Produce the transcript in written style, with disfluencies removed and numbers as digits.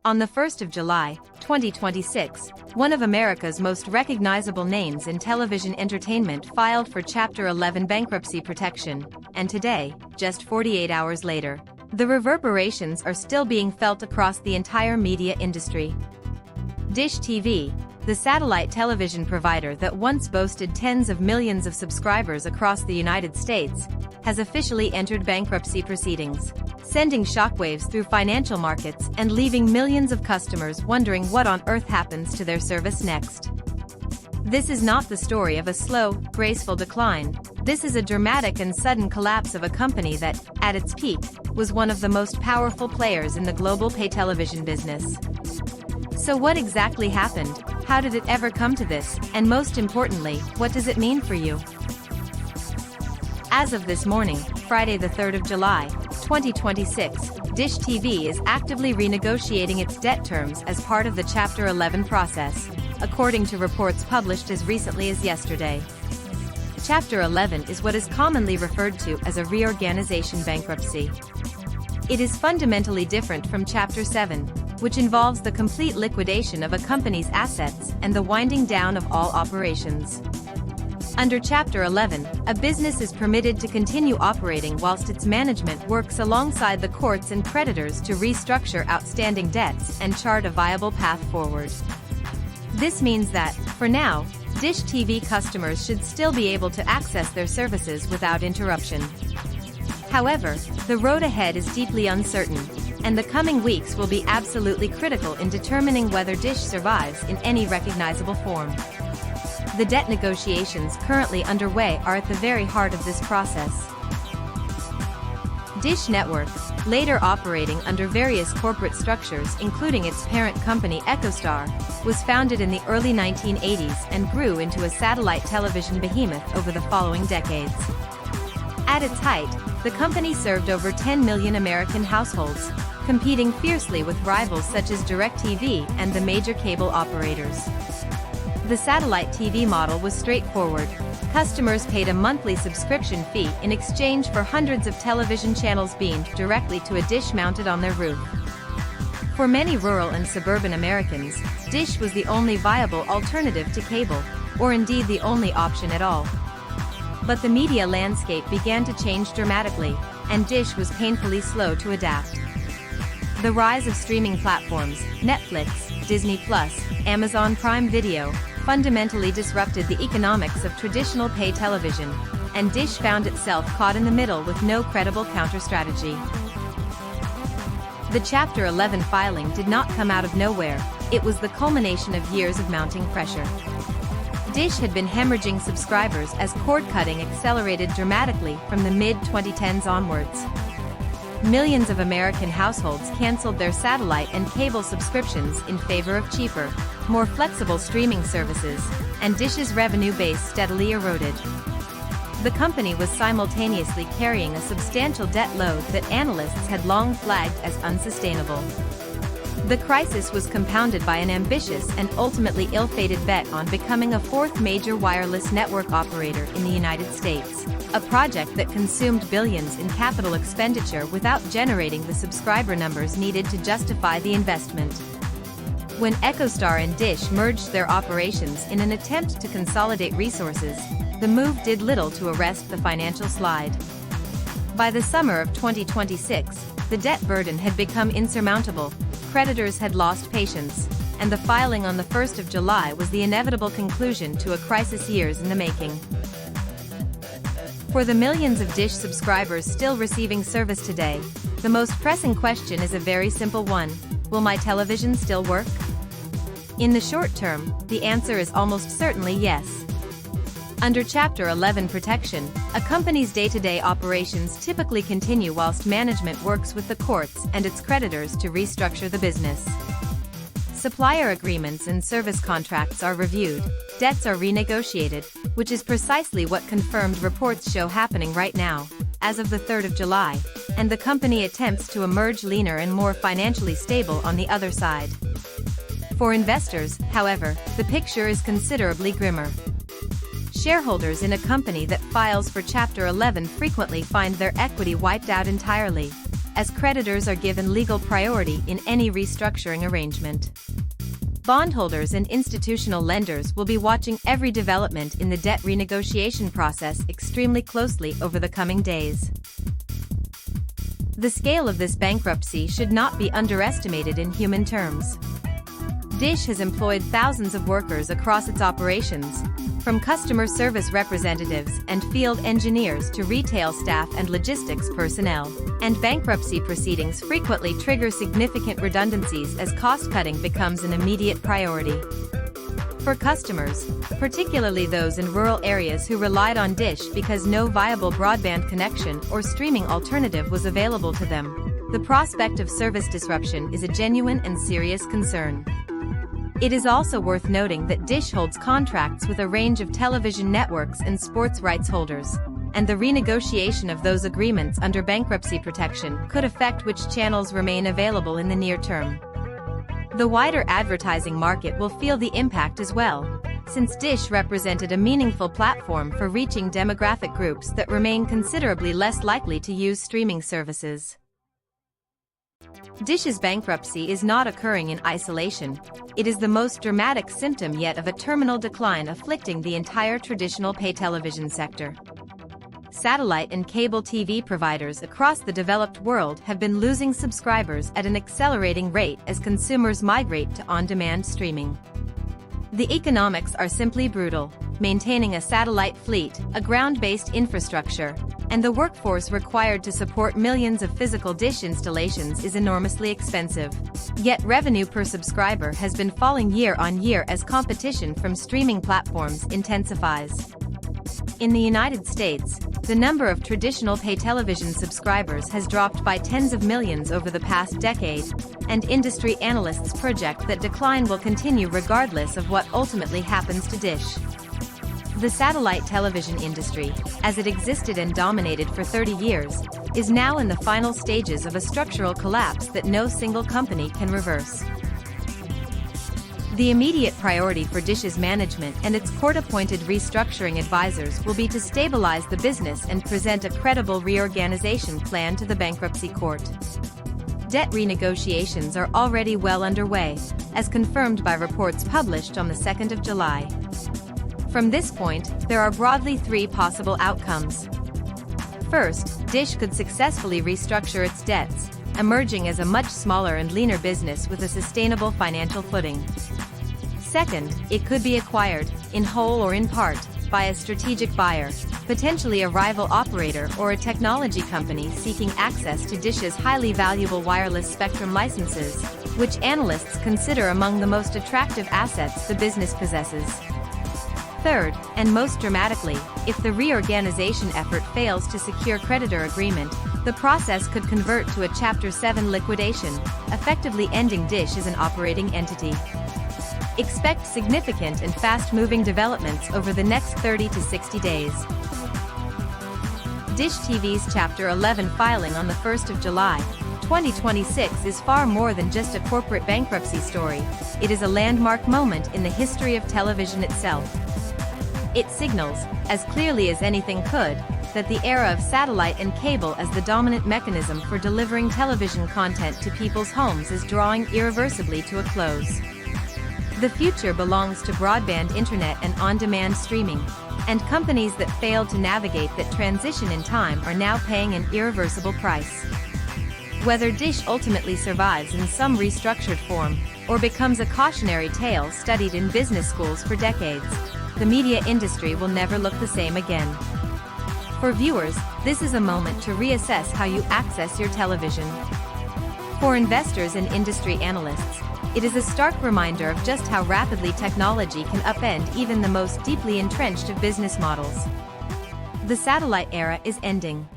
On the 1st of July, 2026, one of America's most recognizable names in television entertainment filed for Chapter 11 bankruptcy protection, and today, just 48 hours later, the reverberations are still being felt across the entire media industry. Dish TV, the satellite television provider that once boasted tens of millions of subscribers across the United States, has officially entered bankruptcy proceedings, sending shockwaves through financial markets and leaving millions of customers wondering what on earth happens to their service next. This is not the story of a slow, graceful decline. This is a dramatic and sudden collapse of a company that, at its peak, was one of the most powerful players in the global pay television business. So what exactly happened? How did it ever come to this? And most importantly, what does it mean for you? As of this morning, Friday the 3rd of July, 2026, Dish TV is actively renegotiating its debt terms as part of the Chapter 11 process, according to reports published as recently as yesterday. Chapter 11 is what is commonly referred to as a reorganization bankruptcy. It is fundamentally different from Chapter 7, which involves the complete liquidation of a company's assets and the winding down of all operations. Under Chapter 11, a business is permitted to continue operating whilst its management works alongside the courts and creditors to restructure outstanding debts and chart a viable path forward. This means that, for now, Dish TV customers should still be able to access their services without interruption. However, the road ahead is deeply uncertain, and the coming weeks will be absolutely critical in determining whether Dish survives in any recognizable form. The debt negotiations currently underway are at the very heart of this process. Dish Network, later operating under various corporate structures including its parent company EchoStar, was founded in the early 1980s and grew into a satellite television behemoth over the following decades. At its height, the company served over 10 million American households, competing fiercely with rivals such as DirecTV and the major cable operators. The satellite TV model was straightforward. Customers paid a monthly subscription fee in exchange for hundreds of television channels beamed directly to a dish mounted on their roof. For many rural and suburban Americans, Dish was the only viable alternative to cable, or indeed the only option at all. But the media landscape began to change dramatically, and Dish was painfully slow to adapt. The rise of streaming platforms, Netflix, Disney+, Amazon Prime Video, fundamentally disrupted the economics of traditional pay television, and Dish found itself caught in the middle with no credible counter-strategy. The Chapter 11 filing did not come out of nowhere, it was the culmination of years of mounting pressure. Dish had been hemorrhaging subscribers as cord-cutting accelerated dramatically from the mid-2010s onwards. Millions of American households canceled their satellite and cable subscriptions in favor of cheaper, more flexible streaming services, and Dish's revenue base steadily eroded. The company was simultaneously carrying a substantial debt load that analysts had long flagged as unsustainable. The crisis was compounded by an ambitious and ultimately ill-fated bet on becoming a fourth major wireless network operator in the United States, a project that consumed billions in capital expenditure without generating the subscriber numbers needed to justify the investment. When EchoStar and Dish merged their operations in an attempt to consolidate resources, the move did little to arrest the financial slide. By the summer of 2026, the debt burden had become insurmountable, creditors had lost patience, and the filing on the 1st of July was the inevitable conclusion to a crisis years in the making. For the millions of Dish subscribers still receiving service today, the most pressing question is a very simple one: will my television still work? In the short term, the answer is almost certainly yes. Under Chapter 11 protection, a company's day-to-day operations typically continue whilst management works with the courts and its creditors to restructure the business. Supplier agreements and service contracts are reviewed, debts are renegotiated, which is precisely what confirmed reports show happening right now, as of the 3rd of July, and the company attempts to emerge leaner and more financially stable on the other side. For investors, however, the picture is considerably grimmer. Shareholders in a company that files for Chapter 11 frequently find their equity wiped out entirely. as creditors are given legal priority in any restructuring arrangement. Bondholders and institutional lenders will be watching every development in the debt renegotiation process extremely closely over the coming days. The scale of this bankruptcy should not be underestimated in human terms. Dish has employed thousands of workers across its operations, from customer service representatives and field engineers to retail staff and logistics personnel, and bankruptcy proceedings frequently trigger significant redundancies as cost-cutting becomes an immediate priority. For customers, particularly those in rural areas who relied on Dish because no viable broadband connection or streaming alternative was available to them, the prospect of service disruption is a genuine and serious concern. It is also worth noting that Dish holds contracts with a range of television networks and sports rights holders, and the renegotiation of those agreements under bankruptcy protection could affect which channels remain available in the near term. The wider advertising market will feel the impact as well, since Dish represented a meaningful platform for reaching demographic groups that remain considerably less likely to use streaming services. Dish's bankruptcy is not occurring in isolation. It is the most dramatic symptom yet of a terminal decline afflicting the entire traditional pay television sector. Satellite and cable TV providers across the developed world have been losing subscribers at an accelerating rate as consumers migrate to on-demand streaming. The economics are simply brutal. Maintaining a satellite fleet, a ground-based infrastructure, and the workforce required to support millions of physical Dish installations is enormously expensive. Yet revenue per subscriber has been falling year on year as competition from streaming platforms intensifies. In the United States, the number of traditional pay television subscribers has dropped by tens of millions over the past decade, and industry analysts project that decline will continue regardless of what ultimately happens to Dish. The satellite television industry, as it existed and dominated for 30 years, is now in the final stages of a structural collapse that no single company can reverse. The immediate priority for Dish's management and its court-appointed restructuring advisors will be to stabilize the business and present a credible reorganization plan to the bankruptcy court. Debt renegotiations are already well underway, as confirmed by reports published on the 2nd of July. From this point, there are broadly three possible outcomes. First, Dish could successfully restructure its debts, emerging as a much smaller and leaner business with a sustainable financial footing. Second, it could be acquired, in whole or in part, by a strategic buyer, potentially a rival operator or a technology company seeking access to Dish's highly valuable wireless spectrum licenses, which analysts consider among the most attractive assets the business possesses. Third, and most dramatically, if the reorganization effort fails to secure creditor agreement, the process could convert to a Chapter 7 liquidation, effectively ending Dish as an operating entity. Expect significant and fast-moving developments over the next 30 to 60 days. Dish TV's Chapter 11 filing on the 1st of July, 2026 is far more than just a corporate bankruptcy story. It is a landmark moment in the history of television itself. It signals, as clearly as anything could, that the era of satellite and cable as the dominant mechanism for delivering television content to people's homes is drawing irreversibly to a close. The future belongs to broadband internet and on-demand streaming, and companies that failed to navigate that transition in time are now paying an irreversible price. Whether Dish ultimately survives in some restructured form, or becomes a cautionary tale studied in business schools for decades, the media industry will never look the same again. For viewers, this is a moment to reassess how you access your television. For investors and industry analysts, it is a stark reminder of just how rapidly technology can upend even the most deeply entrenched of business models. The satellite era is ending.